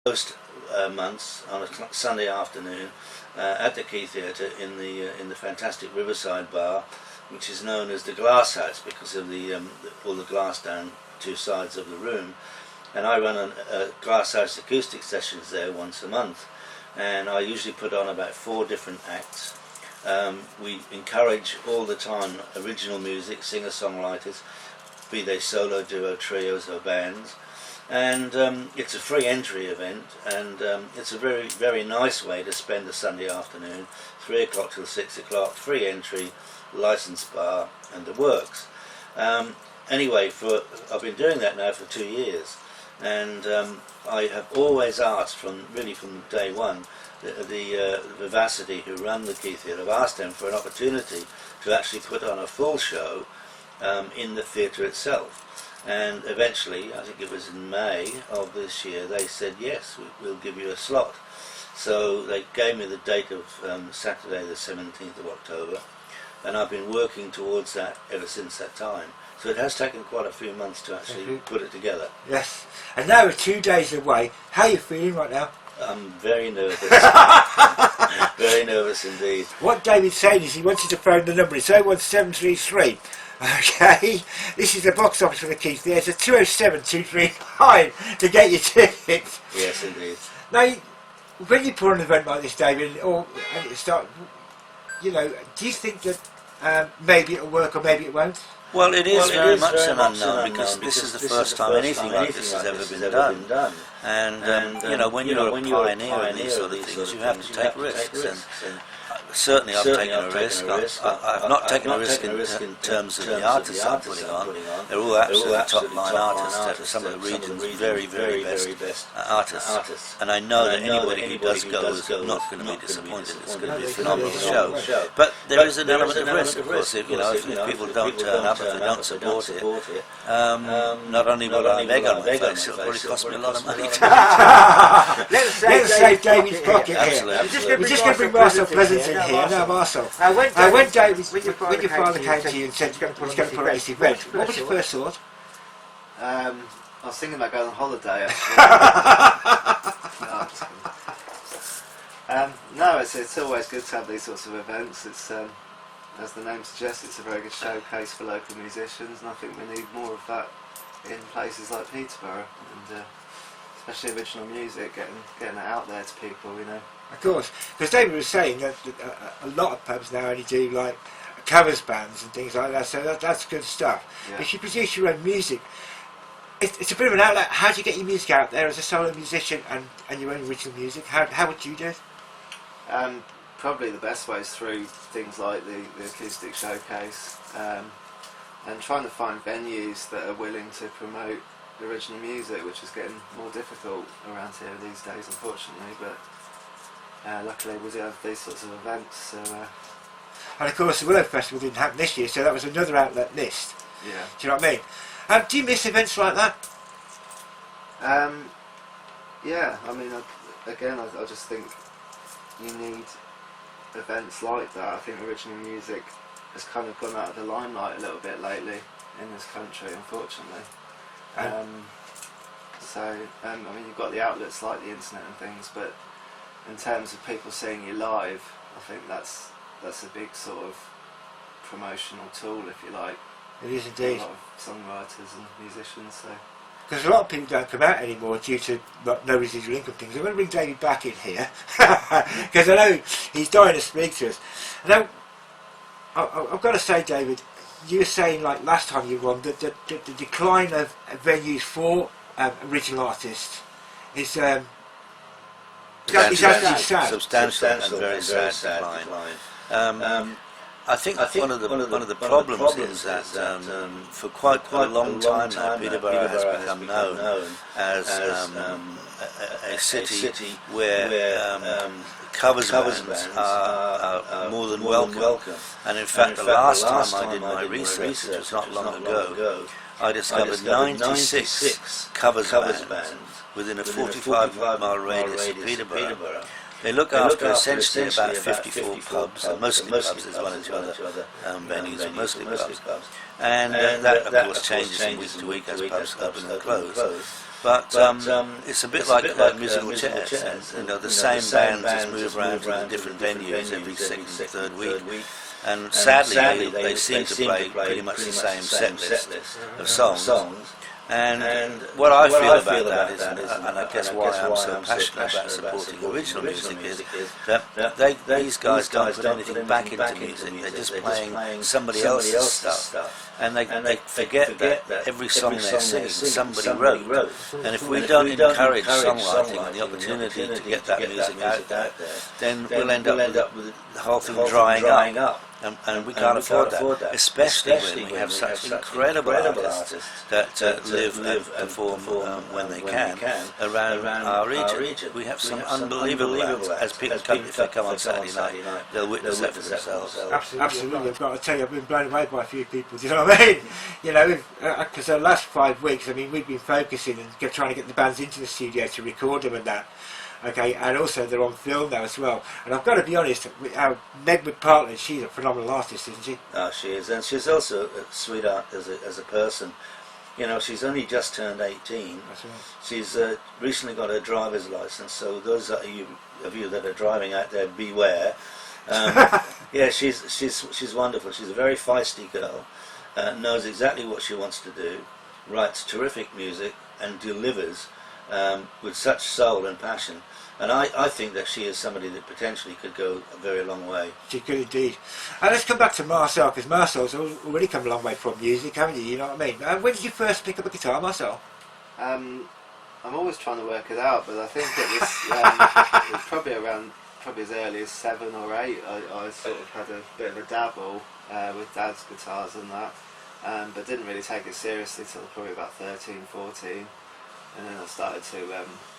most months on a Sunday afternoon at the Key Theatre in the fantastic Riverside Bar, which is known as the Glass House because of all the glass down two sides of the room. And I run a Glass House acoustic sessions there once a month, and I usually put on about 4 different acts. We encourage all the time original music, singer-songwriters, be they solo, duo, trios or bands. And it's a free entry event, and it's a very, very nice way to spend a Sunday afternoon, 3 o'clock till 6 o'clock, free entry, licensed bar and the works. Anyway, I've been doing that now for 2 years, and I have always asked from day one, the Vivacity who run the Key Theatre, I've asked them for an opportunity to actually put on a full show in the theatre itself. And eventually, I think it was in May of this year, they said yes, we'll give you a slot. So they gave me the date of Saturday the 17th of October, and I've been working towards that ever since that time. So it has taken quite a few months to actually put it together. Yes. And now we're 2 days away. How are you feeling right now? I'm very nervous. Very nervous indeed. What David's saying is he wants you to phone the number. It's 01733. Okay, this is the box office for the Key Theatre, 207-239 to get your tickets. Yes, indeed. Now, when you put on an event like this, David, and it start, do you think that maybe it'll work or maybe it won't? Well, it is very much an unknown because this is the first time anything like this has ever been done. And when you're a pioneer in these sort of things, you have to take risks. And certainly I've taken a risk. I've not taken a risk in terms of the artists I'm putting on. They're all absolutely top-line artists. Some of the region's very, very best artists. And I know that anybody who does go is not going to be disappointed. It's going to be a phenomenal show. But there is an element of risk, of course. If people don't turn up, if they don't support it, not only will I beg on my face, it'll probably cost me a lot of money. Let's save David's pocket here. Absolutely. We're just going to bring Marcel Pleasance in here. Now, Marcel, when David, when your father came to you and said he's going to put on this event, what was your first thought? I was thinking about going on holiday actually. No, it's always good to have these sorts of events. It's as the name suggests, it's a very good showcase for local musicians, and I think we need more of that in places like Peterborough, and especially original music, getting it out there to people, Of course, because David was saying that a lot of pubs now only do like covers bands and things like that, so that's good stuff. Yeah. But if you produce your own music, it's a bit of an outlet. How do you get your music out there as a solo musician and your own original music? How would you do it? Probably the best way is through things like the acoustic showcase, and trying to find venues that are willing to promote original music, which is getting more difficult around here these days, unfortunately. But luckily we do have these sorts of events. So, and of course the World Festival didn't happen this year, so that was another outlet missed. Yeah. Do you know what I mean? Do you miss events like that? Yeah, I mean, I just think you need events like that. I think original music has kind of gone out of the limelight a little bit lately in this country, unfortunately. I mean, you've got the outlets like the internet and things, but in terms of people seeing you live, I think that's a big sort of promotional tool, if you like. It is indeed. A lot of songwriters and musicians, so. Because a lot of people don't come out anymore due to no residual income things. I'm going to bring David back in here because I know he's dying to speak to us. Now, I've got to say, David, you were saying like last time you were on that the decline of venues for original artists is actually sad. Substantial and very sad decline. I think one of the problems is that for quite a long time now, Peterborough has become known as a city where covers bands are more than welcome. And in fact, the last time I did my research, which was not long ago, I discovered 96 covers bands within a 45-mile radius of Peterborough. They look after essentially about 54 pubs, mostly pubs, there's one or two other venues, but mostly pubs. And that of course changes from week to week as pubs open and close. But it's a bit like musical chairs. You know, the same bands just move around to different venues every second, third week. And sadly, they seem to play pretty much the same set list of songs. And what I feel about that is, and I guess why I'm so passionate about supporting original music, is that these guys don't put anything back into music. They're just playing somebody else's stuff. And they forget that every song they're singing somebody wrote. And if we don't encourage songwriting and the opportunity to get that music out there, then we'll end up with the whole thing drying up. And we can't afford that, especially when we have such incredible artists that live and perform when they can around our region. We have some unbelievable bands. As people come, if they come on Saturday night, they'll witness that for themselves. Absolutely, I've got to tell you, I've been blown away by a few people. Do you know what I mean? You know, because the last 5 weeks, I mean, we've been focusing and trying to get the bands into the studio to record them and that. Okay, and also they're on film now as well. And I've got to be honest, Meg McPartland, she's a phenomenal artist, isn't she? Oh, she is, and she's also a sweetheart as a person. You know, she's only just turned 18. That's right. She's recently got her driver's license, so those of you that are driving out there, beware. Yeah, she's wonderful. She's a very feisty girl, knows exactly what she wants to do, writes terrific music, and delivers with such soul and passion. And I think that she is somebody that potentially could go a very long way. She could indeed. And let's come back to Marcel, because Marcel's already come a long way from music, haven't you? You know what I mean? When did you first pick up a guitar, Marcel? I'm always trying to work it out, but I think it was probably as early as 7 or 8. I sort of had a bit of a dabble with Dad's guitars and that, but didn't really take it seriously till probably about 13, 14. And then I started to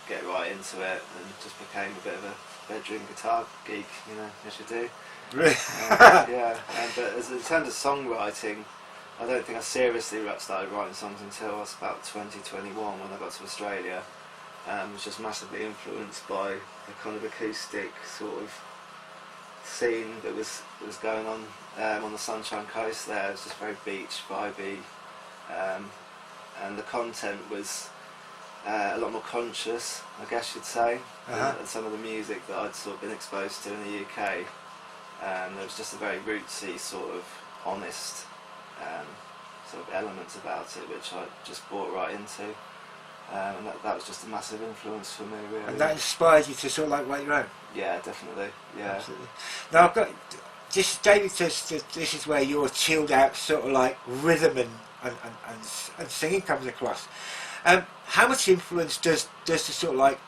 get right into it and just became a bit of a bedroom guitar geek, you know, as you do. Really? Yeah, but in terms of songwriting, I don't think I seriously started writing songs until I was about 2021 when I got to Australia. I was just massively influenced by the kind of acoustic sort of scene that was going on the Sunshine Coast there. It was just very beach vibey, and the content was a lot more conscious, I guess you'd say, than some of the music that I'd sort of been exposed to in the UK. There was just a very rootsy, sort of honest sort of elements about it, which I just bought right into, and that was just a massive influence for me, really. And that inspired you to sort of like write your own? Yeah, definitely. Yeah. Absolutely. Now I've got David says that this is where your chilled out sort of like rhythm and singing comes across. How much influence does the sort of like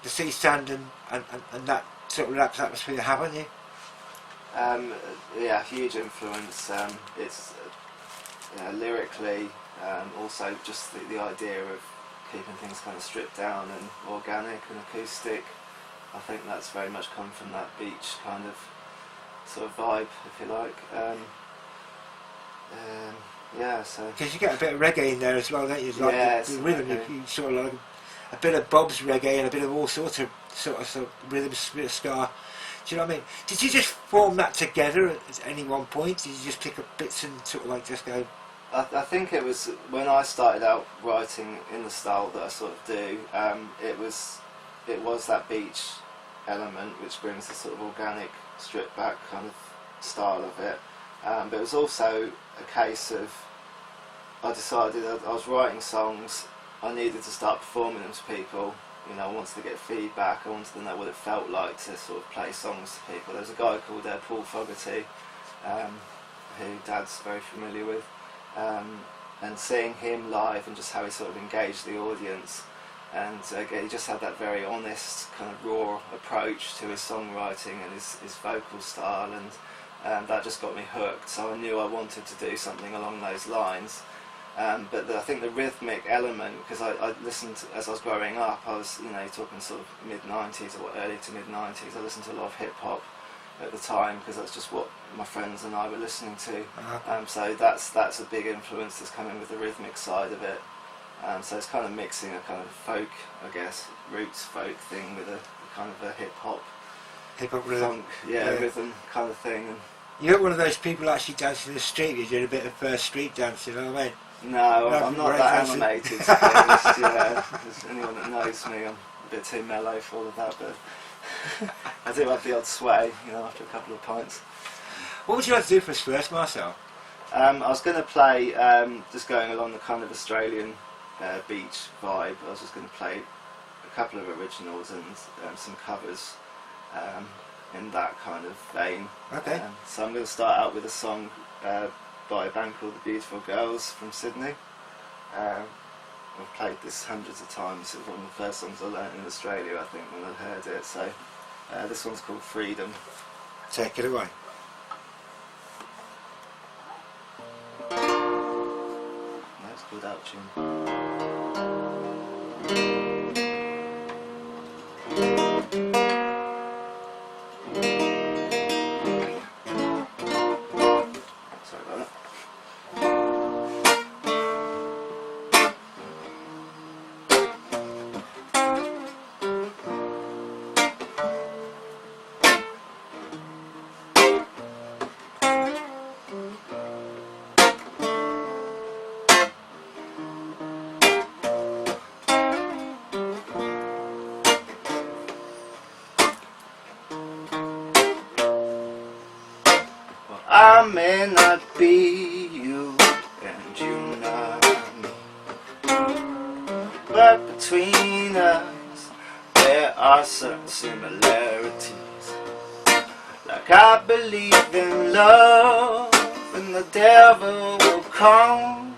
the sea sand and that sort of relaxed atmosphere have on you? Yeah, huge influence. It's lyrically, also just the idea of keeping things kind of stripped down and organic and acoustic. I think that's very much come from that beach kind of sort of vibe, if you like. Yeah, so because you get a bit of reggae in there as well, don't you? Like yeah, the rhythm, you sort of like a bit of Bob's reggae and a bit of all sorts of sort of rhythms, a bit of ska. Do you know what I mean? Did you just form that together at any one point? Did you just pick up bits and sort of like just go? I think it was when I started out writing in the style that I sort of do. It was that beach element which brings the sort of organic, stripped back kind of style of it. But it was also a case of I decided I was writing songs. I needed to start performing them to people. You know, I wanted to get feedback. I wanted to know what it felt like to sort of play songs to people. There was a guy called Paul Fogarty, who Dad's very familiar with, and seeing him live and just how he sort of engaged the audience, and again, he just had that very honest kind of raw approach to his songwriting and his vocal style, and that just got me hooked. So I knew I wanted to do something along those lines. But I think the rhythmic element, because I listened as I was growing up, I was, you know, talking sort of mid-90s or early to mid-90s, I listened to a lot of hip-hop at the time because that's just what my friends and I were listening to. So that's a big influence that's coming with the rhythmic side of it. So it's kind of mixing a kind of folk, I guess, roots folk thing with a kind of a hip-hop rhythm. Funk, rhythm kind of thing. You're not one of those people actually dancing in the street. You're doing a bit of street dance, you know what I mean? No, I'm not that animated, to be honest. Yeah, anyone that knows me, I'm a bit too mellow for all of that, but I do have the odd sway, you know, after a couple of pints. What would you like to do for us first, Marcel? I was going to play, just going along the kind of Australian beach vibe, I was just going to play a couple of originals and some covers in that kind of vein. Okay. So I'm going to start out with a song by a band called The Beautiful Girls from Sydney. I've played this hundreds of times. It was one of the first songs I learnt in Australia, I think, when I heard it. So this one's called Freedom. Take it away. That's called Out Tune. I may not be you and you not me, but between us there are certain similarities. Like I believe in love and the devil will come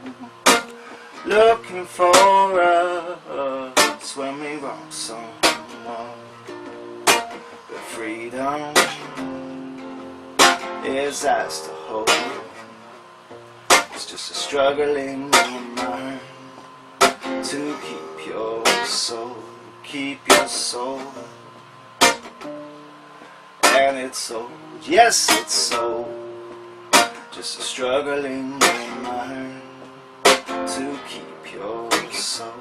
looking for us when we wrong someone. But freedom is ours to hold. It's just a struggle in your mind to keep your soul, keep your soul. And it's sold, yes it's sold. Just a struggle in your mind to keep your soul.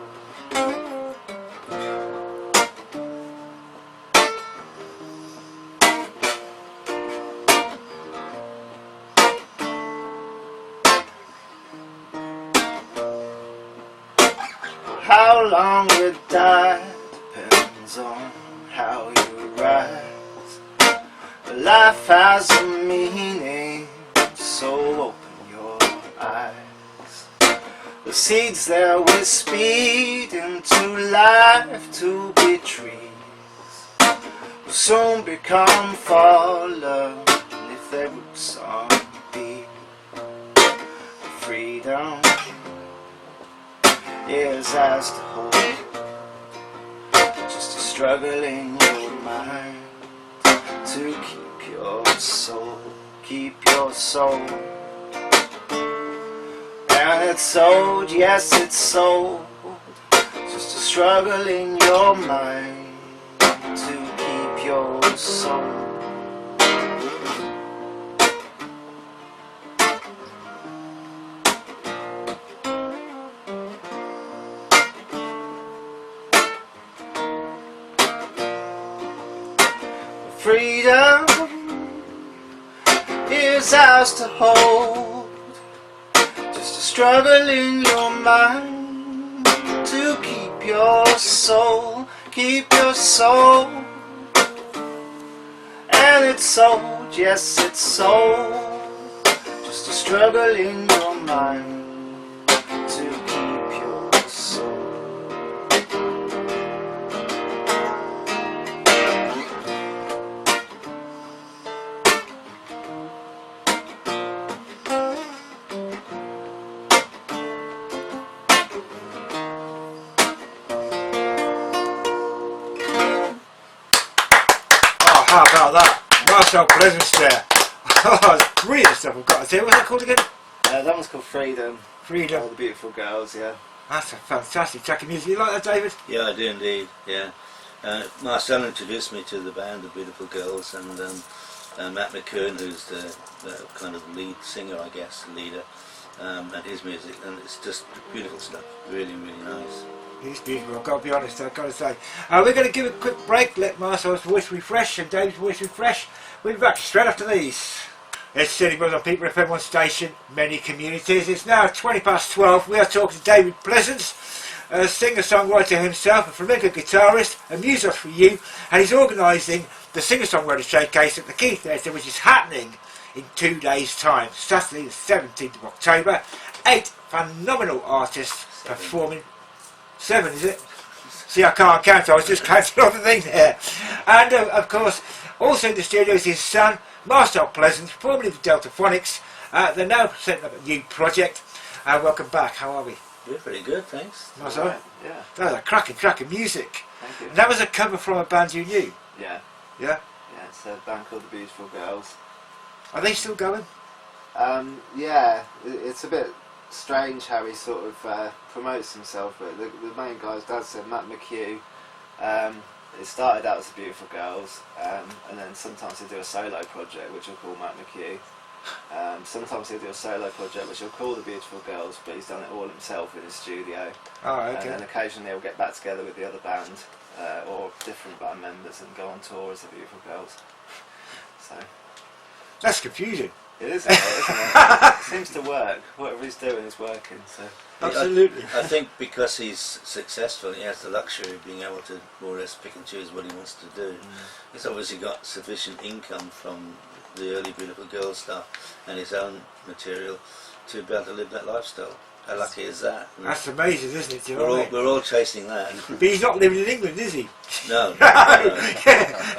How long you die depends on how you rise. Life has a meaning, so open your eyes. The seeds there with speed into life to be trees will soon become fallen if their roots aren't deep. Freedom is ours to hold. Just a struggle in your mind to keep your soul, keep your soul. And it's sold, yes it's sold. Just a struggle in your mind to keep your soul. Freedom is ours to hold. Just a struggle in your mind to keep your soul, keep your soul. And it's sold, yes it's sold. Just a struggle in your mind to keep your soul. How about that? Marcel Pleasance there. Oh, it's brilliant stuff I've got to say. What's that called again? That one's called Freedom. Freedom. All the Beautiful Girls, yeah. That's a fantastic track of music. You like that, David? Yeah, I do indeed. Yeah, Marcel introduced me to the band, The Beautiful Girls, and Matt McKeown, who's the kind of lead singer, I guess, leader, and his music, and it's just beautiful stuff. Really, really nice. It's beautiful, I've got to be honest, I've got to say. We're going to give a quick break, let Marcel's voice refresh and David's voice refresh. We'll be back straight after these. It's CityBuzz on Peterborough FM One station, many communities. It's now 12:20. We are talking to David Pleasance, a singer-songwriter himself, a flamenco guitarist, a musos for you, and he's organising the Songwriter Showcase at the Key Theatre, which is happening in 2 days' time, Saturday the 17th of October. 8 phenomenal artists performing. 7, is it? See, I can't count, I was just counting all the things there. And of course, also in the studio is his son, Marcel Pleasance, formerly of Delta Phonics. They're now setting up a new project. Welcome back, how are we? We're pretty good, thanks. Marcel? Right, yeah. That was a cracking music. Thank you. And that was a cover from a band you knew? Yeah. Yeah? Yeah, it's a band called The Beautiful Girls. Are they still going? Yeah, it's a bit strange how he sort of promotes himself, but the main guy's dad said Matt McHugh. It started out as The Beautiful Girls, and then sometimes he'll do a solo project which he'll call Matt McHugh. Sometimes he'll do a solo project which he'll call The Beautiful Girls, but he's done it all himself in his studio. Oh, okay. And then occasionally he'll get back together with the other band or different band members and go on tour as The Beautiful Girls. So That's confusing. it is, isn't it? It seems to work. Whatever he's doing is working. So Absolutely. I think because he's successful, he has the luxury of being able to more or less pick and choose what he wants to do. He's obviously got sufficient income from the early Beautiful Girl stuff and his own material to be able to live that lifestyle. How lucky is that? That's amazing, isn't it? Do you know what I mean? We're all chasing that. But he's not living in England, is he? No. Yeah,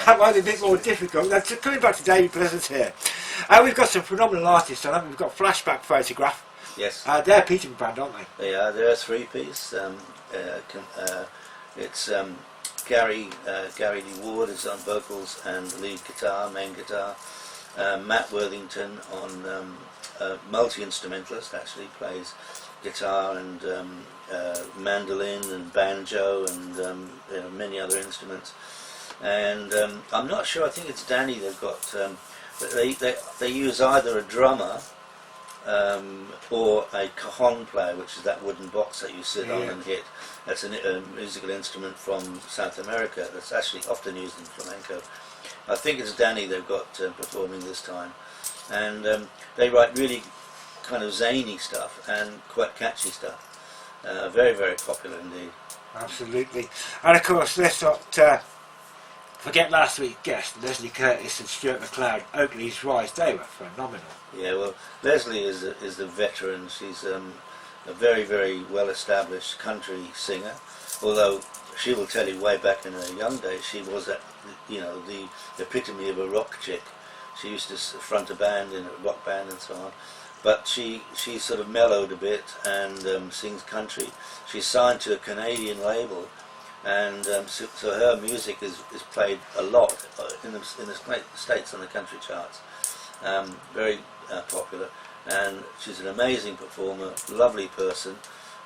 that might be a bit more difficult. Now, coming back to David Pleasance here, we've got some phenomenal artists on. We've got Flashback Photograph. Yes. They're a Peterborough band, aren't they? They are. They're a three-piece. It's Gary Lee Ward is on vocals and lead guitar, main guitar. Matt Worthington on multi-instrumentalist, actually plays guitar and mandolin and banjo and many other instruments. And I'm not sure. I think it's Danny. They've got. They use either a drummer or a cajon player, which is that wooden box that you sit on and hit. That's a musical instrument from South America that's actually often used in flamenco. I think it's Danny they've got performing this time, and they write really kind of zany stuff and quite catchy stuff. Very, very popular indeed. Absolutely. And of course, let's not forget last week's guest, Leslie Curtis and Stuart McLeod, Oakley's Rise. They were phenomenal. Yeah, well, Leslie is a veteran. She's a very, very well-established country singer, although she will tell you way back in her young days she was the epitome of a rock chick. She used to front a band in a rock band and so on, but she sort of mellowed a bit and sings country. She's signed to a Canadian label, and so her music is played a lot in the States on the country charts. Very popular, and she's an amazing performer, lovely person,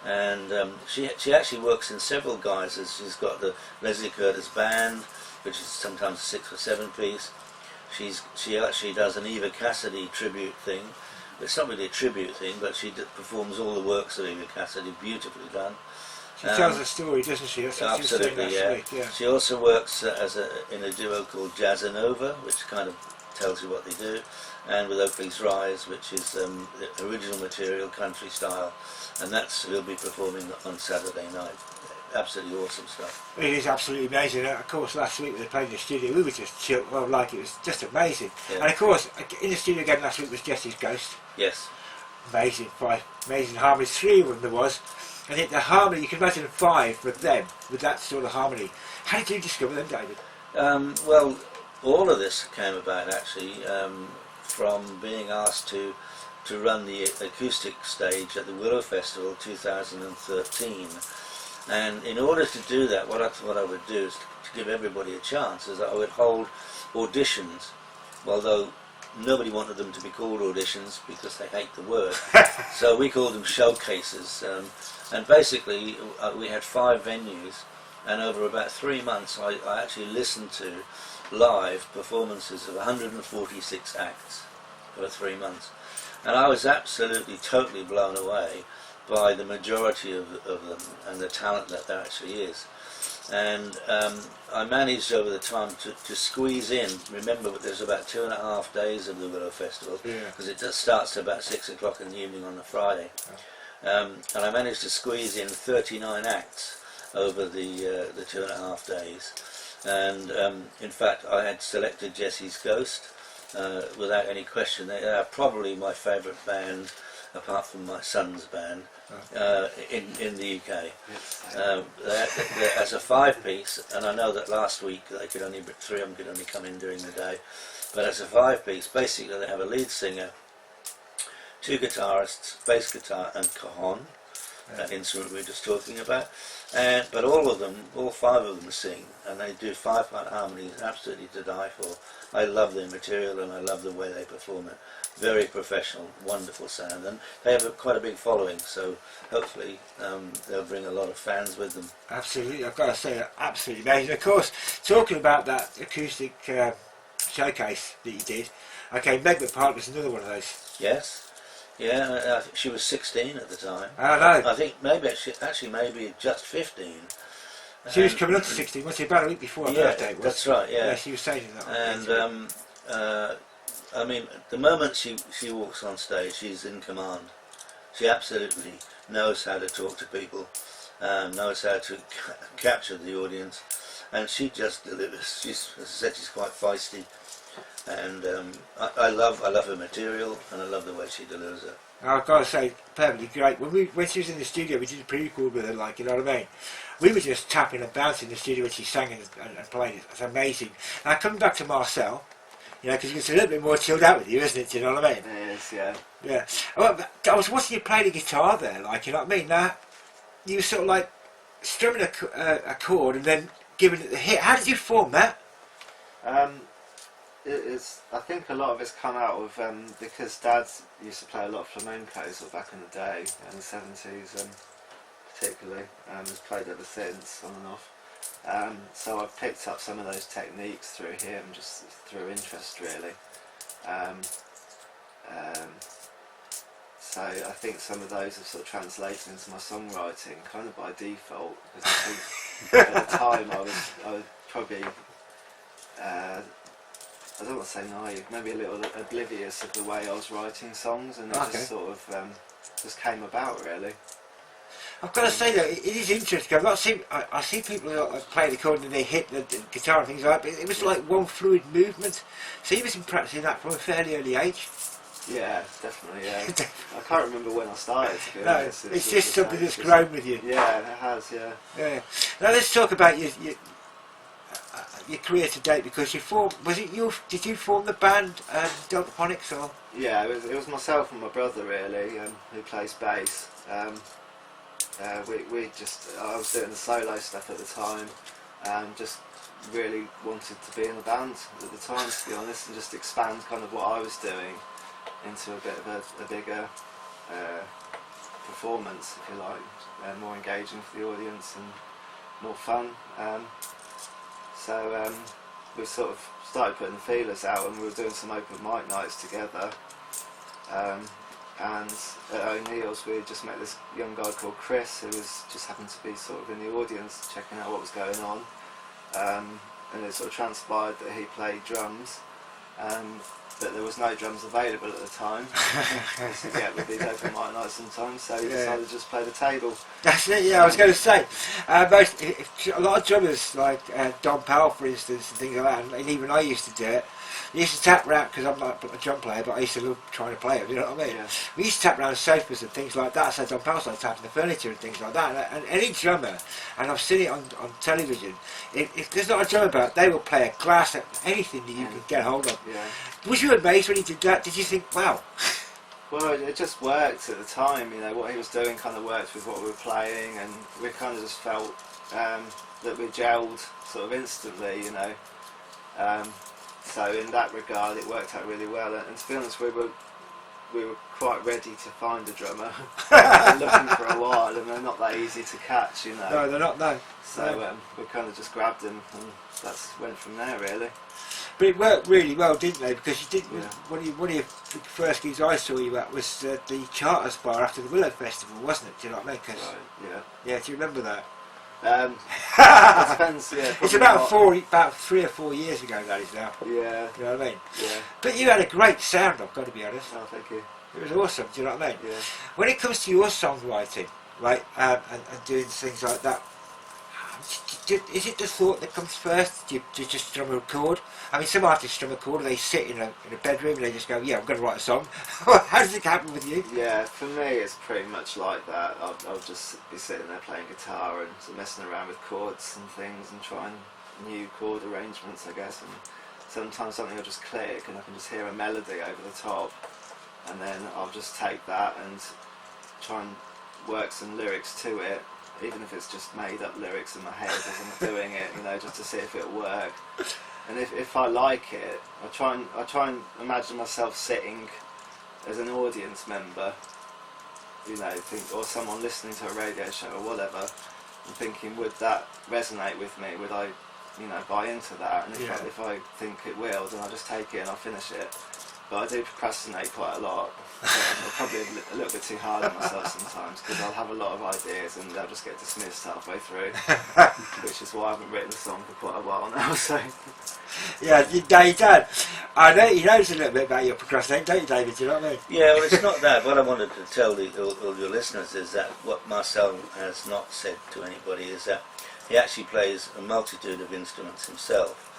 and she actually works in several guises. She's got the Leslie Curtis Band, which is sometimes a 6 or 7 piece. She actually does an Eva Cassidy tribute thing. It's not really a tribute thing, but she performs all the works of Eva Cassidy, beautifully done. She tells a story, doesn't she? That's what she was saying last week, yeah. She also works in a duo called Jazzanova, which kind of tells you what they do, and with Oakley's Rise, which is the original material, country style, and he'll be performing on Saturday night. Absolutely awesome stuff. It is absolutely amazing. Of course, last week when they played in the studio, we were just chilled. Well, it was just amazing. Yeah. And of course, in the studio again last week was Jesse's Ghost. Yes. Amazing, 5 amazing harmonies. 3 of them there was. I think the harmony, you can imagine 5 with them, with that sort of harmony. How did you discover them, David? Well, all of this came about actually from being asked to run the acoustic stage at the Willow Festival 2013. And in order to do that, what I thought I would do is to give everybody a chance, is that I would hold auditions, although nobody wanted them to be called auditions because they hate the word. So we called them showcases. And basically we had 5 venues, and over about 3 months I actually listened to live performances of 146 acts over 3 months. And I was absolutely, totally blown away by the majority of them and the talent that there actually is. and I managed over the time to squeeze in. Remember, there's about 2.5 days of the Willow Festival, because it just starts at about 6 o'clock in the evening on a Friday, and I managed to squeeze in 39 acts over the 2.5 days, and in fact I had selected Jesse's Ghost without any question. They are probably my favourite band, apart from my son's band, in the UK. They're as a 5-piece, and I know that last week they could only, 3 of them could only come in during the day, but as a 5-piece, basically they have a lead singer, 2 guitarists, bass guitar and cajon, that instrument we were just talking about, but all 5 of them sing, and they do 5-part harmonies absolutely to die for. I love their material and I love the way they perform it. Very professional, wonderful sound, and they have quite a big following, so hopefully they'll bring a lot of fans with them. Absolutely, I've got to say, absolutely amazing. Of course, talking about that acoustic showcase that you did, okay, Meg McPartland was another one of those. Yes, yeah, I think she was 16 at the time. I know. I think maybe maybe just 15. She was coming up to 16, wasn't she? About a week before her birthday it was. That's right, yeah. Yeah, she was saying that. And I mean, the moment she walks on stage, she's in command. She absolutely knows how to talk to people, knows how to capture the audience, and she just delivers. As I said, she's quite feisty, and I love her material, and I love the way she delivers it. I've got to say, perfectly great. When she was in the studio, we did a pre-record with her, like, you know what I mean? We were just tapping and bouncing in the studio when she sang and played it. It's amazing. Now, coming back to Marcel, you know, because it's a little bit more chilled out with you, isn't it? Do you know what I mean? It is, yeah. Yeah. Well, I was watching you play the guitar there, like, you know what I mean? Now, you were sort of like strumming a chord and then giving it the hit. How did you form that? I think a lot of it's come out of because Dad used to play a lot of flamenco sort of back in the day, in the 70s particularly, and has played ever since, on and off. So I've picked up some of those techniques through him, just through interest really. So I think some of those have sort of translated into my songwriting, kind of by default, because I think at the time I was probably I don't want to say naive, maybe a little oblivious of the way I was writing songs, and it just sort of just came about really. I've got to say though, it is interesting. I see people who play the chord and they hit the guitar and things like that, but it was like one fluid movement. So you must been practicing that from a fairly early age. Yeah, definitely, yeah. I can't remember when I started, to be honest. It's just something that's grown with you. Yeah, it has, yeah. Yeah. Now let's talk about your career to date, because did you form the band Deltaphonics, or? Yeah, it was myself and my brother really, who plays bass. I was doing the solo stuff at the time, just really wanted to be in the band at the time, to be honest, and just expand kind of what I was doing into a bit of a bigger performance, if you like, more engaging for the audience and more fun. So we sort of started putting the feelers out, and we were doing some open mic nights together. And at O'Neill's we had just met this young guy called Chris, who just happened to be sort of in the audience checking out what was going on. And it sort of transpired that he played drums, but there was no drums available at the time to get with these open mic nights sometimes, so he decided to just play the table. That's it, yeah, I was going to say, a lot of drummers, like Don Powell for instance, and things like that, and even I used to do it. I used to tap round, because I'm not a drum player, but I used to love trying to play it, you know what I mean? Yeah. We used to tap round sofas and things like that, so Don Powell started tapping the furniture and things like that, and any drummer, and I've seen it on television, if there's not a drummer about, they will play a glass at anything that you can get hold of. Yeah. Was you amazed when he did that? Did you think, wow? Well, it just worked at the time, you know, what he was doing kind of worked with what we were playing, and we kind of just felt that we gelled sort of instantly, you know. So in that regard it worked out really well, and to be honest we were quite ready to find a drummer. We've been looking for a while, and they're not that easy to catch, you know. No, they're not, no. So we kind of just grabbed them, and that's went from there really. But it worked really well, didn't they? Because you did, one of your first gigs I saw you at was the Charters Bar after the Willow Festival, wasn't it? Do you know what I mean? Right, yeah. Yeah, do you remember that? It depends. Yeah, It's probably about 3 or 4 years ago that is now. Yeah. You know what I mean? Yeah. But you had a great sound, I've got to be honest. Oh, thank you. It was awesome, do you know what I mean? Yeah. When it comes to your songwriting, right, and doing things like that, is it the thought that comes first? Do you just strum a chord? I mean, some artists strum a chord and they sit in a bedroom and they just go, yeah, I'm going to write a song. How does it happen with you? Yeah, for me it's pretty much like that. I'll just be sitting there playing guitar and sort of messing around with chords and things and trying new chord arrangements, I guess. And sometimes something will just click and I can just hear a melody over the top, and then I'll just take that and try and work some lyrics to it, even if it's just made up lyrics in my head as I'm doing it, you know, just to see if it'll work. And if I like it, I try and imagine myself sitting as an audience member, you know, or someone listening to a radio show or whatever, and thinking, would that resonate with me? Would I, you know, buy into that? And if I think it will, then I'll just take it and I'll finish it. But I do procrastinate quite a lot. I'm probably a little bit too hard on myself sometimes, because I'll have a lot of ideas and they'll just get dismissed halfway through, which is why I haven't written a song for quite a while now. So Yeah, you done. I know you knows a little bit about your procrastinating, don't you, David? Do you know what I mean? Yeah, well, it's not that. What I wanted to tell all your listeners is that what Marcel has not said to anybody is that he actually plays a multitude of instruments himself.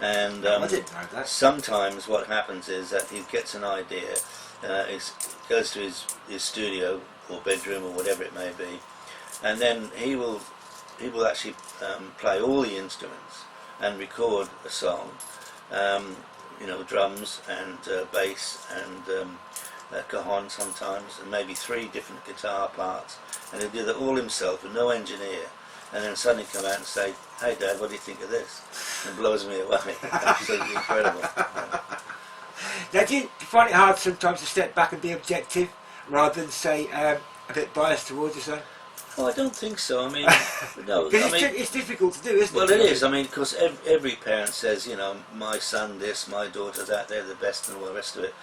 And I didn't know that. sometimes what happens is that he gets an idea, goes to his studio or bedroom or whatever it may be, and then he will actually play all the instruments and record a song, you know, drums and bass and cajon sometimes, and maybe 3 different guitar parts, and he'll do that all himself with no engineer, and then suddenly come out and say, "Hey Dad, what do you think of this?" And blows me away. Absolutely incredible. Now, do you find it hard sometimes to step back and be objective rather than say a bit biased towards your son? Oh, I don't think so. I mean, no. Because I mean, it's difficult to do, isn't it? well, it is. I mean, because every parent says, you know, my son this, my daughter that, they're the best, and all the rest of it.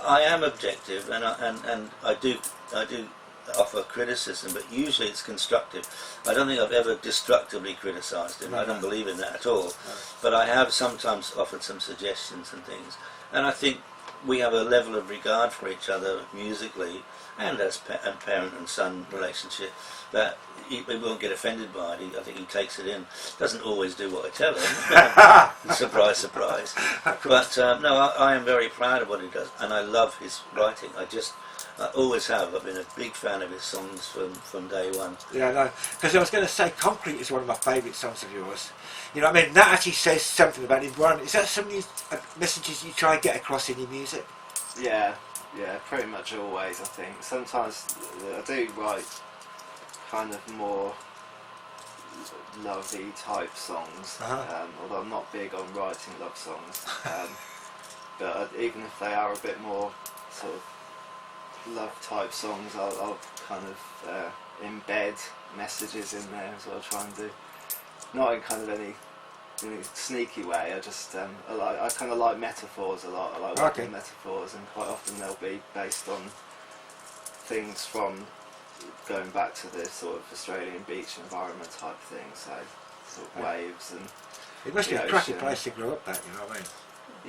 I am objective, and I do offer criticism, but usually it's constructive. I don't think I've ever destructively criticised him. No, I don't no. believe in that at all. No. But I have sometimes offered some suggestions and things, and I think we have a level of regard for each other musically, and as parent and son relationship, that he won't get offended by it. I think he takes it in. Doesn't always do what I tell him. Surprise, surprise. But no, I am very proud of what he does, and I love his writing. I always have. I've been a big fan of his songs from day one. Yeah, no. Because I was going to say, Concrete is one of my favourite songs of yours. You know what I mean? That actually says something about the environment. Is that some of these messages you try and get across in your music? yeah, pretty much always. I think sometimes I do write kind of more lovey type songs, although I'm not big on writing love songs. But even if they are a bit more sort of love type songs, I'll kind of embed messages in there as well. Try and do, not in kind of any sneaky way. I just I kind of like metaphors a lot. I like working with metaphors, and quite often they'll be based on things from going back to the sort of Australian beach environment type thing. So sort of waves and It must be a cracking place to grow up at, you know what I mean?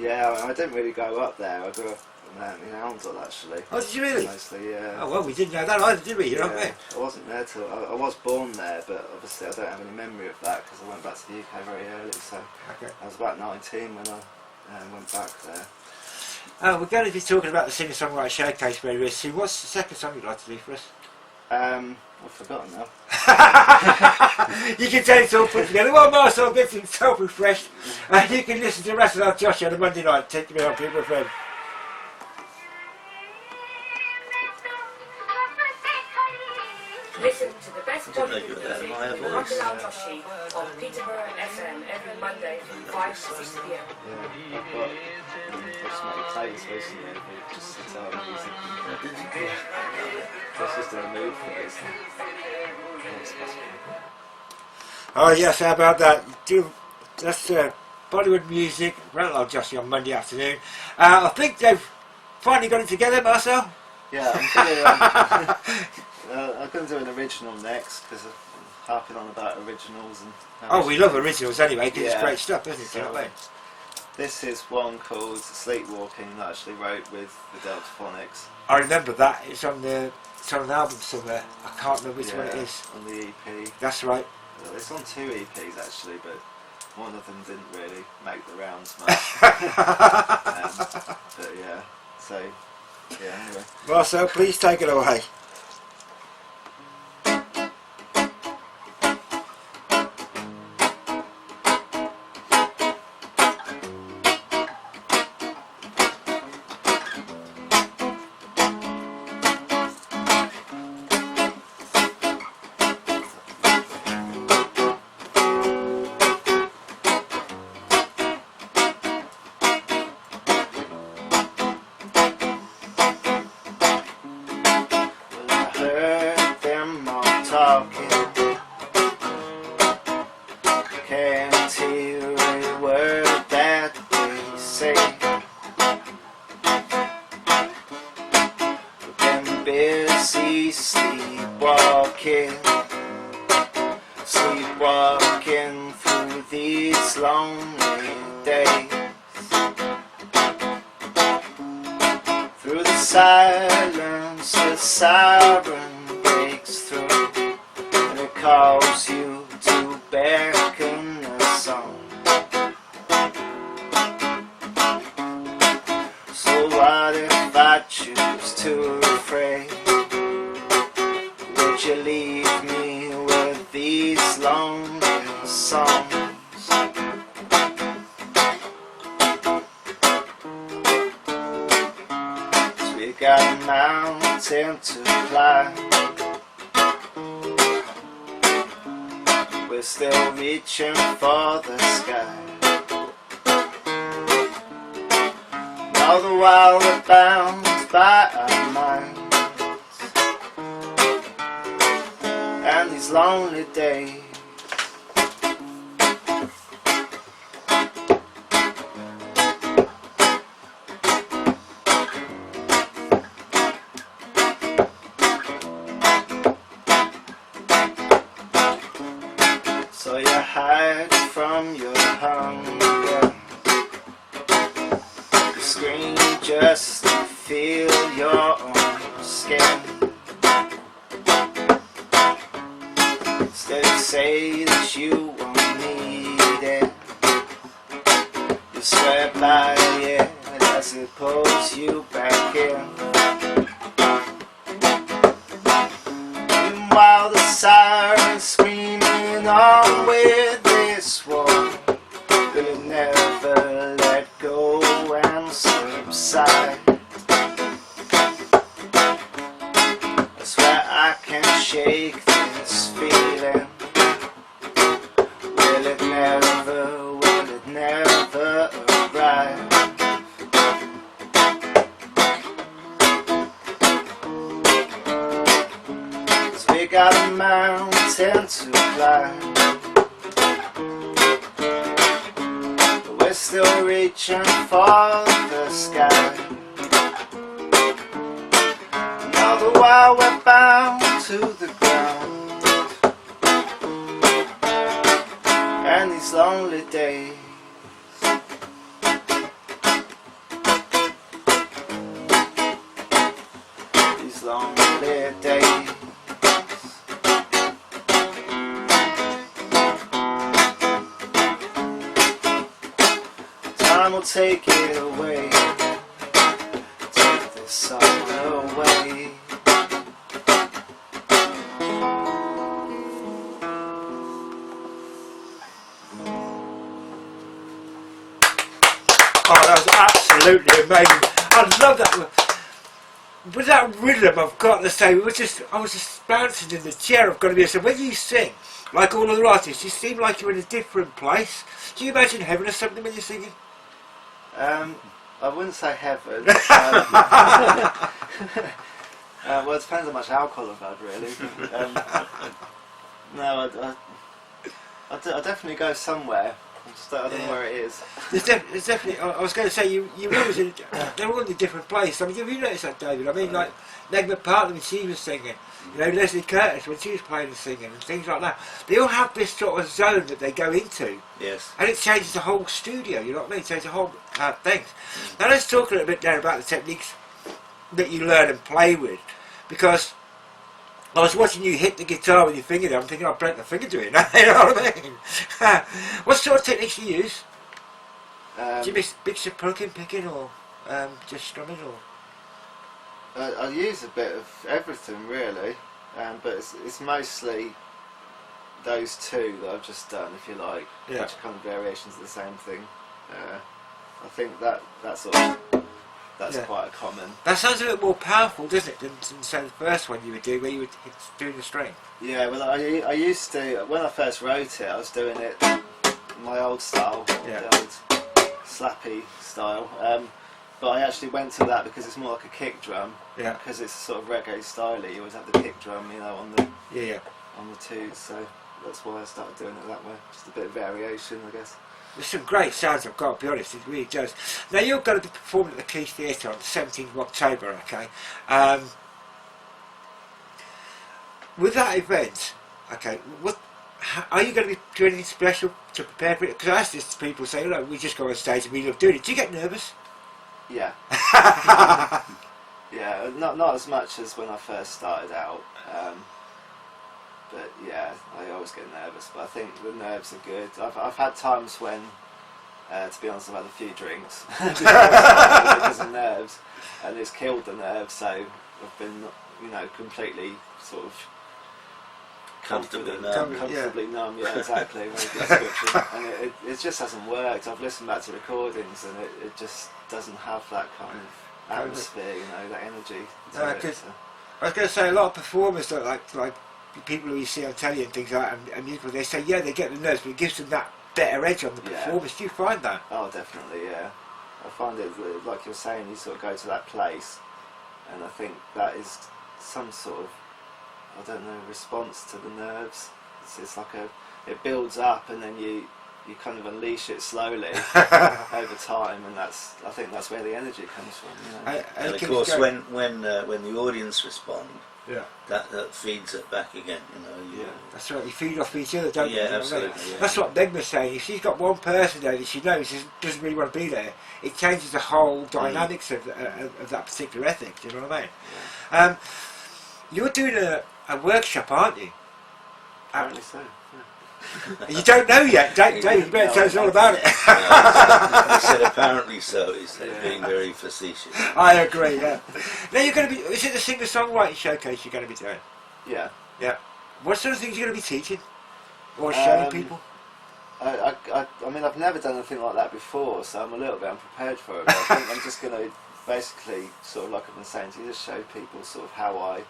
yeah. I didn't really grow up there. I grew up in Houndle actually. Oh, did you really? Mostly, yeah. Oh, well, we didn't know that either, did we? You know what I mean? I wasn't there till I was born there, but obviously I don't have any memory of that because I went back to the UK very early. So I was about 19 when I went back there. We're going to be talking about the Songwriter Showcase very soon. What's the second song you'd like to do for us? I've forgotten now. You can tell it's all put together. Well, Marcel gets himself refreshed, and you can listen to Marcel Josh on a Monday night. Take me on Peterborough FM. Listen to the best Bollywood music that in my with voice. Marcvel Joshi on Peterborough FM every Monday from 5 to 6 p.m. Yeah, I've got some plays recently with just guitar music. That's just in the mood for it. Oh yes, how about that? That's Bollywood music, Marcel Joshi on Monday afternoon. I think they've finally got it together, Marcel. Yeah, I'm going to do an original next because harping on about originals and. Oh, we love originals anyway because it's Yeah. great stuff, isn't it? So, You know what I mean? this is one called Sleepwalking that I actually wrote with the Deltaphonics. I remember that. It's on an album somewhere. I can't remember which one it is. On the EP. That's right. It's on 2 EPs actually, but one of them didn't really make the rounds much. But yeah, so yeah, anyway. Marcel, please take it away. Sleepwalking through these lonely days, through the silence, the siren breaks through, and it calls you to beckon a song. So what if I choose to refrain? Would you leave me with these lonely songs? So we got a mountain to climb, we're still reaching for the sky. All the while we're bound by our minds and these lonely days. So you hide from your hunger, you scream just to feel your own skin. Instead of say that you won't need it, you swear by it as it pulls you back in. Meanwhile the sirens screaming on with this war, will never let go and subside. I swear I can't shake this feeling. Will it never arrive? So we got a mountain to climb, but we're still reaching for the sky. And all the while we're bound to the ground, and these lonely days. These lonely days. Time will take it away, take this sorrow away. Oh, that was absolutely amazing. I love that. With that rhythm, I've got to say, I was just bouncing in the chair. I've got to be. So when you sing, like all other artists, you seem like you're in a different place. Do you imagine heaven or something when you're singing? I wouldn't say heaven. Well, it depends how much alcohol I've had, really. No, I definitely go somewhere I don't know where it is. There's definitely. I was going to say you always they're all in a different place. I mean, have you noticed that, David? I mean, like Negma Partner when she was singing, you know, Leslie Curtis when she was playing and singing and things like that. They all have this sort of zone that they go into. Yes. And it changes the whole studio. You know what I mean? It changes the whole thing. Now let's talk a little bit there about the techniques that you learn and play with, because I was watching you hit the guitar with your finger there. I'm thinking I'll break my finger doing that. You know what I mean? What sort of techniques do you use? Do you mix your plucking, picking, or just strumming, or? I use a bit of everything really, but it's mostly those two that I've just done, if you like, which are kind of variations of the same thing. I think that's quite a common. That sounds a little more powerful, doesn't it, than say the first one you were doing, where you were doing the string? Yeah, well, I used to, when I first wrote it, I was doing it my old style, the old slappy style. But I actually went to that because it's more like a kick drum. Yeah. Because it's sort of reggae style. You always have the kick drum, you know, on the toots. So that's why I started doing it that way. Just a bit of variation, I guess. There's some great sounds, I've got to be honest, it really does. Now you're going to be performing at the Keith Theatre on the 17th of October, okay? With that event, okay, are you going to be doing anything special to prepare for it? Because I ask this to people, say, look, we just go on stage and we love doing it. Do you get nervous? Yeah. Yeah, not as much as when I first started out. But yeah, I always get nervous, but I think the nerves are good. I've had times when, to be honest, I've had a few drinks because of nerves, and it's killed the nerves, so I've been, you know, completely sort of comfortably numb. Yeah, exactly, very good description. And it just hasn't worked. I've listened back to recordings and it just doesn't have that kind of atmosphere, you know, that energy to it, so. I was going to say, a lot of performers that like people who you see on telly and things like that, and musical, they say, yeah, they get the nerves, but it gives them that better edge on the performance. Do you find that? Oh, definitely, yeah. I find it, like you're saying, you sort of go to that place, and I think that is some sort of, I don't know, response to the nerves. It's like it builds up, and then you kind of unleash it slowly over time, and I think that's where the energy comes from. You know? And of course, when the audience respond, that feeds it back again. You know. That's right. You feed off each other, don't you? Yeah, absolutely. Yeah. That's what Megma's saying. If she's got one person there that she knows doesn't really want to be there, it changes the whole dynamics of that particular ethic. Do you know what I mean? Yeah. You're doing a workshop, aren't you? Apparently so. You don't know yet, David. You better tell us all about it. He said apparently so. He's being very facetious. I agree. Yeah. Now you're going to be. Is it the singer-songwriter showcase you're going to be doing? Yeah. Yeah. What sort of things are you going to be teaching or showing people? I mean, I've never done anything like that before, so I'm a little bit unprepared for it. But I think I'm just going to basically, sort of like I've been saying to you, just show people sort of how I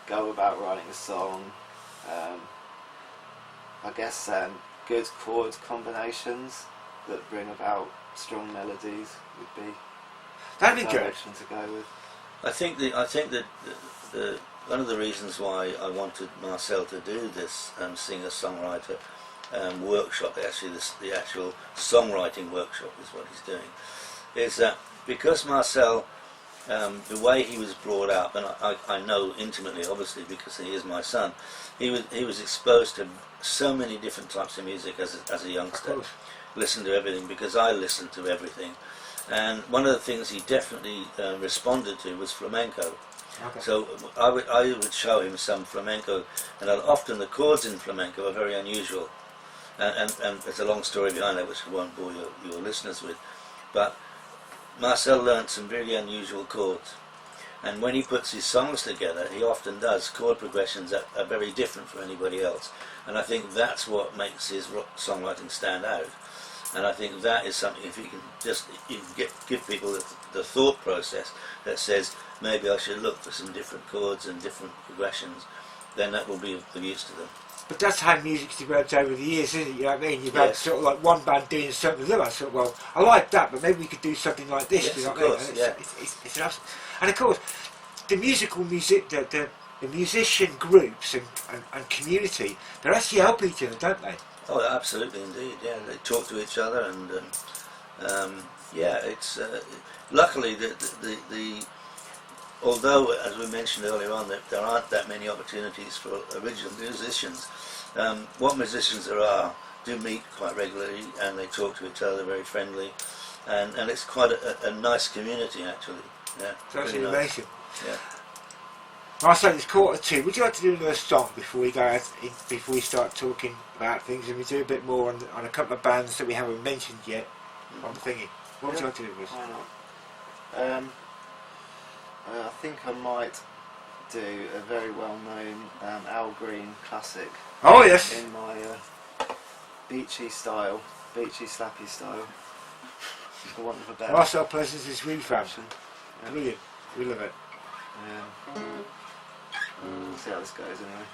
go about writing a song. I guess good chord combinations that bring about strong melodies would be That'd be the good. direction to go with. I think that the one of the reasons why I wanted Marcel to do this singer-songwriter workshop, actually the actual songwriting workshop is what he's doing, is that because Marcel, the way he was brought up, and I know intimately, obviously, because he is my son, he was exposed to so many different types of music as a youngster. Listened to everything because I listened to everything, and one of the things he definitely responded to was flamenco. Okay. So I would show him some flamenco, and often the chords in flamenco are very unusual, and there's a long story behind that which I won't bore your listeners with, but Marcel learnt some really unusual chords, and when he puts his songs together, he often does chord progressions that are very different from anybody else, and I think that's what makes his songwriting stand out. And I think that is something, if you can just give people the thought process that says, maybe I should look for some different chords and different progressions, then that will be of use to them. But that's how music's developed over the years, isn't it? You know what I mean? You've had sort of like one band doing something with them. I thought, well, I like that, but maybe we could do something like this. Yes, you know of what course, I mean? It's an and of course, the musician groups and community, they actually help each other, don't they? Oh, absolutely, indeed. Yeah, they talk to each other, and yeah, it's luckily the although, as we mentioned earlier on, that there aren't that many opportunities for original musicians. What musicians there are do meet quite regularly, and they talk to each other, very friendly, and it's quite a nice community actually. Yeah, So that's really nice. innovation. Yeah. Marcel, it's 1:45. Would you like to do another song before we go before we start talking about things, and we do a bit more on a couple of bands that we haven't mentioned yet on the thingy? What would you like to do with us? Why not? I think I might do a very well-known Al Green classic. Oh yes. In my beachy style, beachy slappy style. For want of a better. Marcel Pleasance is really fashion. Yeah. Brilliant. We love it. We'll see how this goes anyway.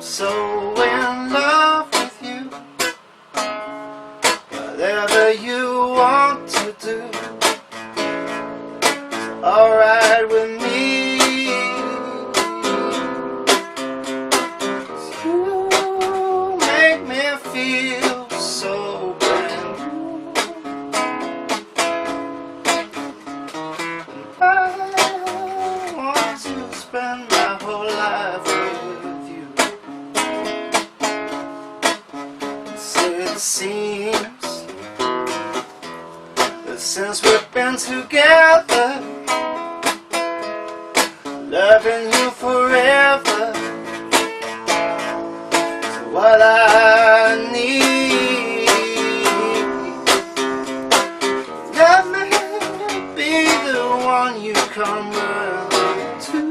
So in love with you, whatever you want to do, it's alright with me. 'Cause you make me feel so brand new. I want to spend my whole life with you. It seems that since we've been together, loving you forever is what I need. Let me be the one you come running to,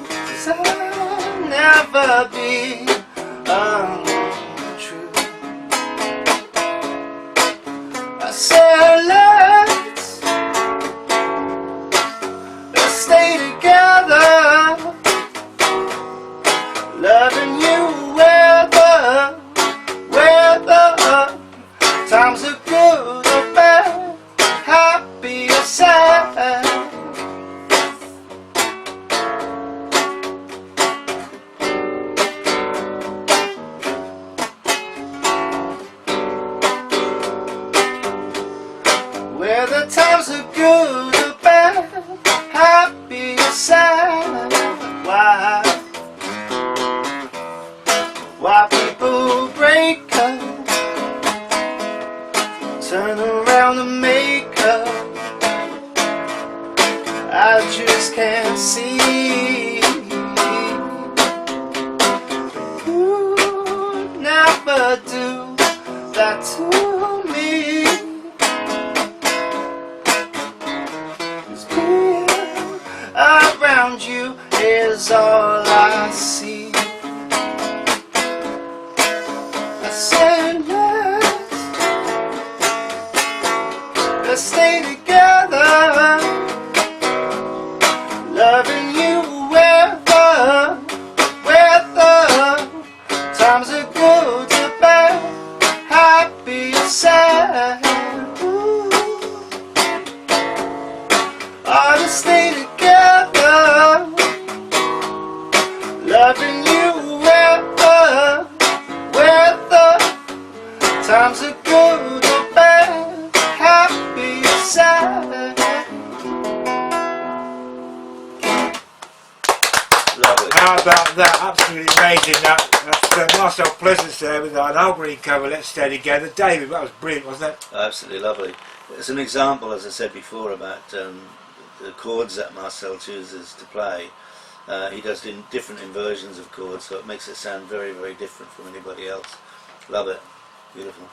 'cause I'll never be untrue. I said let's stay together, loving you whether times are good or bad, happy or sad. Whether times are good or bad, happy or sad. Why people break up, turn around and make up, I just can't see. You never do that to me. Around you is all I see. I said let's stay together, loving you whether times are good or bad, happy or sad. Ought to stay together, loving you whether times are good or bad, happy or sad. Lovely. How about that? Absolutely amazing. That's Marcel Pleasance there with an Al Green cover, Let's Stay Together. David, that was brilliant, wasn't it? Absolutely lovely. It's an example, as I said before, about the chords that Marcel chooses to play. He does different inversions of chords, so it makes it sound very, very different from anybody else. Love it. Beautiful.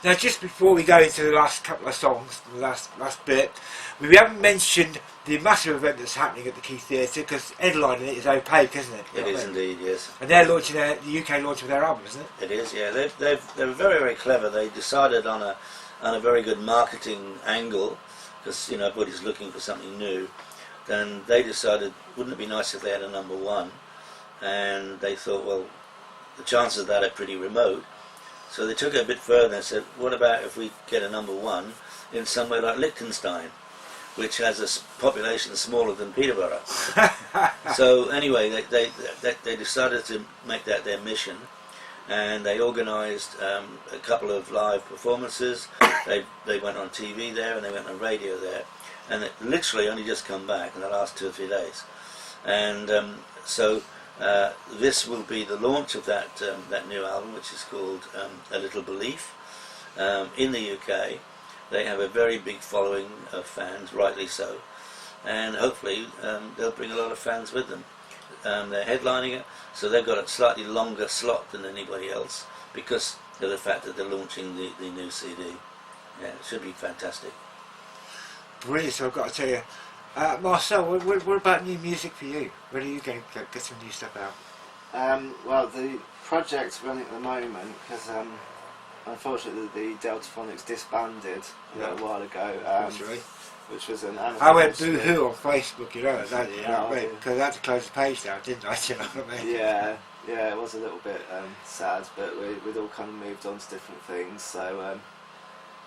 Now, just before we go into the last couple of songs, the last bit, we haven't mentioned the massive event that's happening at the Key Theatre, because headlining it is Opaque, isn't it? It is indeed, yes. And they're launching the UK launch of their album, isn't it? It is, yeah. They were very, very clever. They decided on and a very good marketing angle, because everybody's looking for something new, then they decided, wouldn't it be nice if they had a number one? And they thought, well, the chances of that are pretty remote. So they took it a bit further and said, what about if we get a number one in somewhere like Liechtenstein, which has a population smaller than Peterborough. So anyway, they decided to make that their mission, and they organised a couple of live performances. They went on TV there and they went on radio there, and it literally only just come back in the last 2 or 3 days. And so this will be the launch of that new album, which is called A Little Belief. In the UK, they have a very big following of fans, rightly so, and hopefully they'll bring a lot of fans with them. They're headlining it, so they've got a slightly longer slot than anybody else because of the fact that they're launching the new CD. Yeah, it should be fantastic. Brilliant. So I've got to tell you, Marcel, what about new music for you? When are you going to get some new stuff out? Well, the project's running at the moment because unfortunately the Deltaphonics disbanded a little while ago. That's right. Which was an I went boo-hoo on Facebook, you know what I mean? Because I had to close the page down, didn't I? You know what I mean? Yeah, it was a little bit sad, but we'd all kind of moved on to different things. So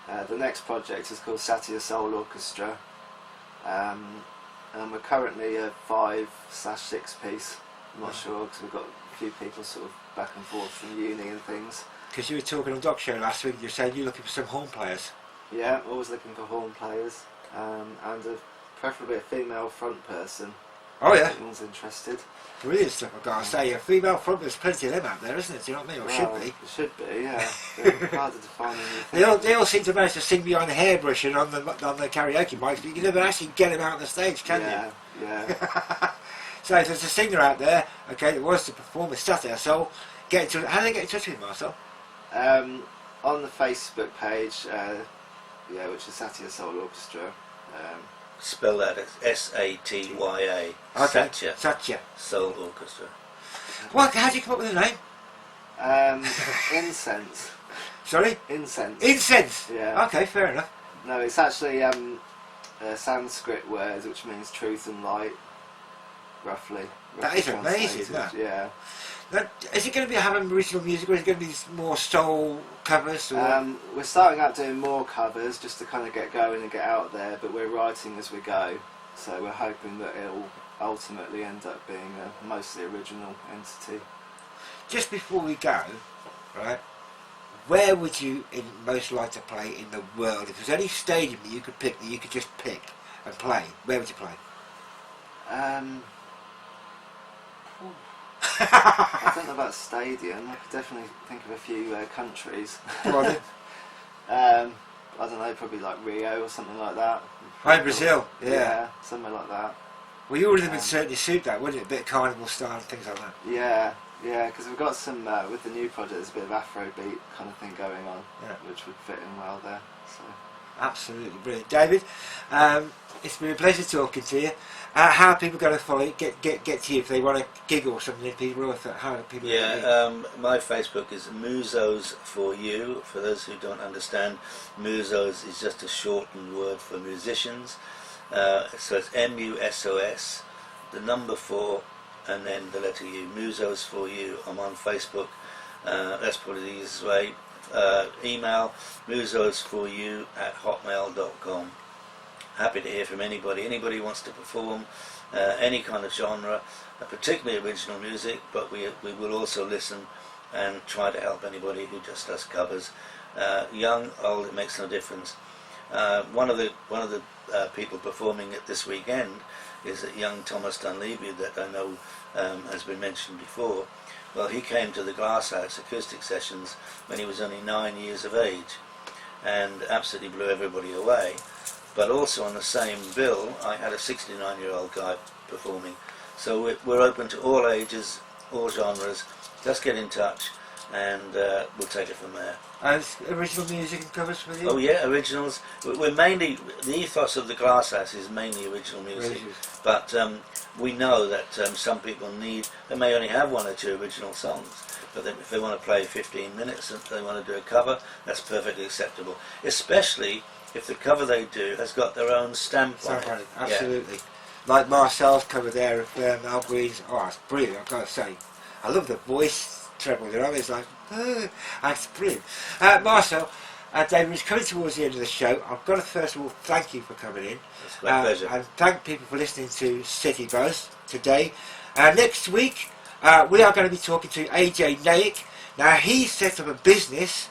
the next project is called Satya Soul Orchestra, and we're currently a 5/6 piece. I'm not sure because we've got a few people sort of back and forth from uni and things. Because you were talking on Doc Show last week, you were saying you're looking for some horn players. Yeah, always looking for horn players. And preferably a female front person. Oh yeah. If anyone's interested. Brilliant stuff, I've got to say. A female front, there's plenty of them out there, isn't it? Do you know what I mean? Or Well, should be. It should be, yeah. They're harder to find than you think. They all seem to manage to sing behind the hairbrush and on the karaoke mics, but you can never actually get them out on the stage, can you? Yeah. So if there's a singer out there, okay, that wants to perform with Satya Soul, get in touch. How do they get in touch with you, Marcel? On the Facebook page, which is Satya Soul Orchestra. Spell that as S-A-T-Y-A. Okay. Satya Soul Orchestra. What? How did you come up with the name? Incense. Sorry? Incense. Incense? Yeah. Okay, fair enough. No, it's actually a Sanskrit word which means truth and light, roughly. That is amazing, that. Yeah. Now, is it going to be having original music, or is it going to be more soul covers? Or? We're starting out doing more covers just to kind of get going and get out there, but we're writing as we go, so we're hoping that it'll ultimately end up being a mostly original entity. Just before we go, right, where would you most like to play in the world? If there's any stadium that you could pick, that you could just pick and play, where would you play? I don't know about stadium. I could definitely think of a few countries. Well, I don't know, probably like Rio or something like that. Hi, Brazil. Yeah, somewhere like that. Well, your rhythm would certainly suit that, wouldn't it? A bit of carnival style and things like that. Yeah, because we've got some with the new project. There's a bit of Afrobeat kind of thing going on, which would fit in well there. So. Absolutely brilliant, David. It's been a pleasure talking to you. How are people going to follow you? Get to you if they want to gig or something? If people, how do people? My Facebook is Musos for You. For those who don't understand, Musos is just a shortened word for musicians. So it's MUSOS, the number 4, and then the letter U. Musos for You. I'm on Facebook. That's probably the easiest way. Email musosforyou@hotmail.com. Happy to hear from anybody. Anybody who wants to perform any kind of genre, particularly original music, but we will also listen and try to help anybody who just does covers. Young, old, it makes no difference. One of the people performing it this weekend is a young Thomas Dunleavy that I know has been mentioned before. Well, he came to the Glasshouse acoustic sessions when he was only 9 years of age and absolutely blew everybody away. But also on the same bill, I had a 69-year-old guy performing. So we're open to all ages, all genres. Just get in touch and we'll take it from there. Original music and covers with you? Oh yeah, originals. We're mainly, the ethos of the Glasshouse is mainly original music. But we know that some people they may only have 1 or 2 original songs, But then if they want to play 15 minutes and they want to do a cover, that's perfectly acceptable. Especially if the cover they do has got their own stamp on it. Absolutely. Like Marcel's cover there of Al Green's. Oh, it's brilliant, I've got to say. I love the voice treble, you know, it's like, that's brilliant. Marcel, David, we're coming towards the end of the show. I've got to first of all thank you for coming in. It's my pleasure. And thank people for listening to CityBuzz today. Next week, we are going to be talking to AJ Naik. Now, he set up a business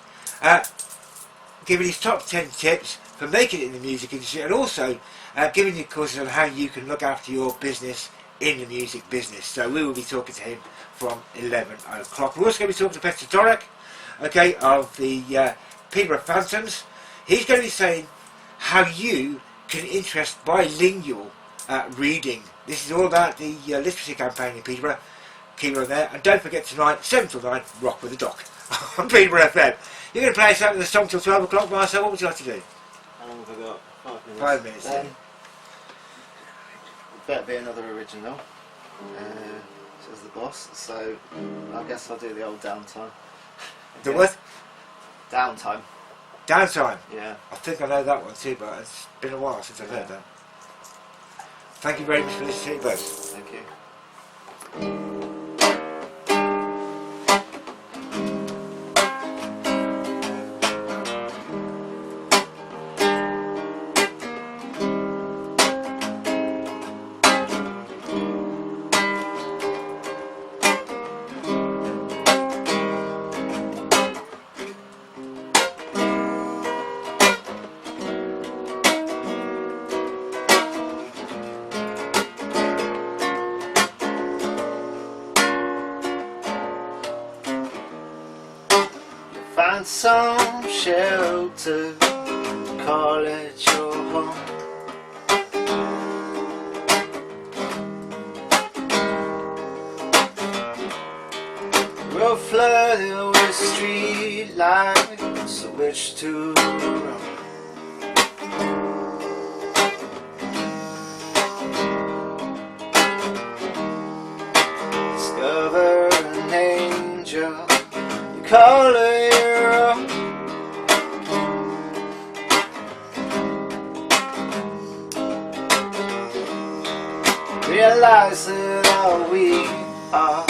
giving his top 10 tips for making it in the music industry, and also giving you courses on how you can look after your business in the music business. So we will be talking to him from 11 o'clock. We're also going to be talking to Peter Dorek, okay, of the Peterborough Phantoms. He's going to be saying how you can interest bilingual reading. This is all about the literacy campaign in Peterborough. Keep it on there. And don't forget tonight, 7 till 9, Rock with the Doc on Peterborough FM. You're going to play us out with a song till 12 o'clock, Marcel. What would you like to do? How long have I got? 5 minutes. 5 minutes. Better be another original, says the boss. So I guess I'll do the old downtime. The what? Downtime. Downtime. Yeah. I think I know that one too, but it's been a while since I've heard that. Thank you very much for listening to CityBuzz. Thank you. Find some shelter, call it your home. We're flooded with street lights, which to run. Discover an angel, you call her your own. Realize that all we are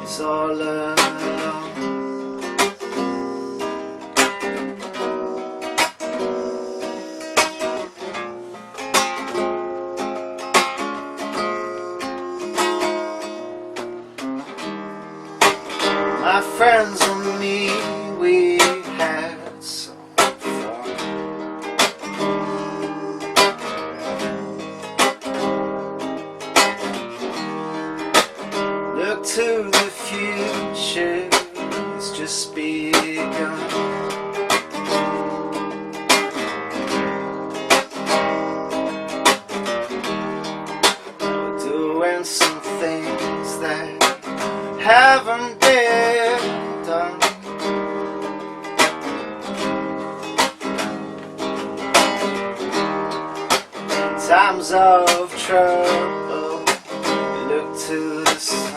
is all alone. My friends and me, we had some fun. Look to the future, it's just begun. We're doing some things that haven't been done. Times of trouble, we look to the sun.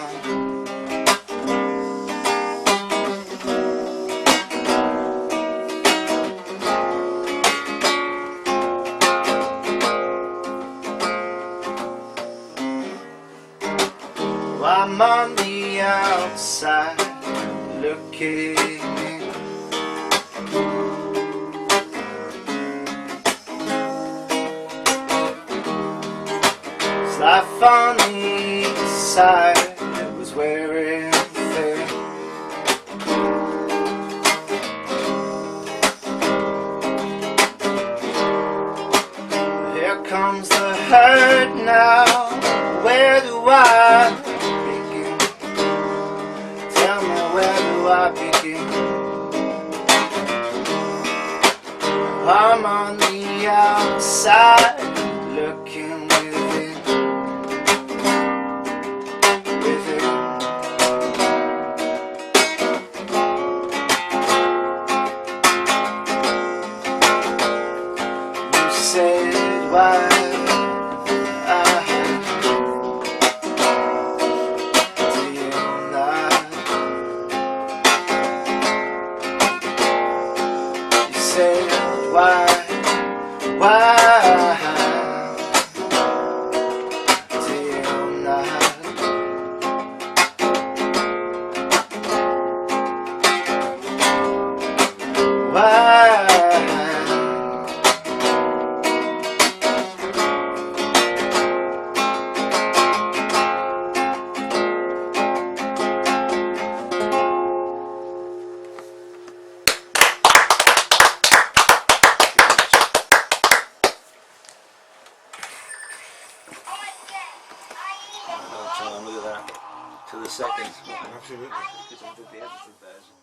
I'm on the outside looking in. It's life on the east side, it was wearing thin. Here comes the hurt now, where do I begin? Tell me, where do I begin? I'm on the outside looking within. You said why Look at that. To the second. Absolutely. Because I did the edited version.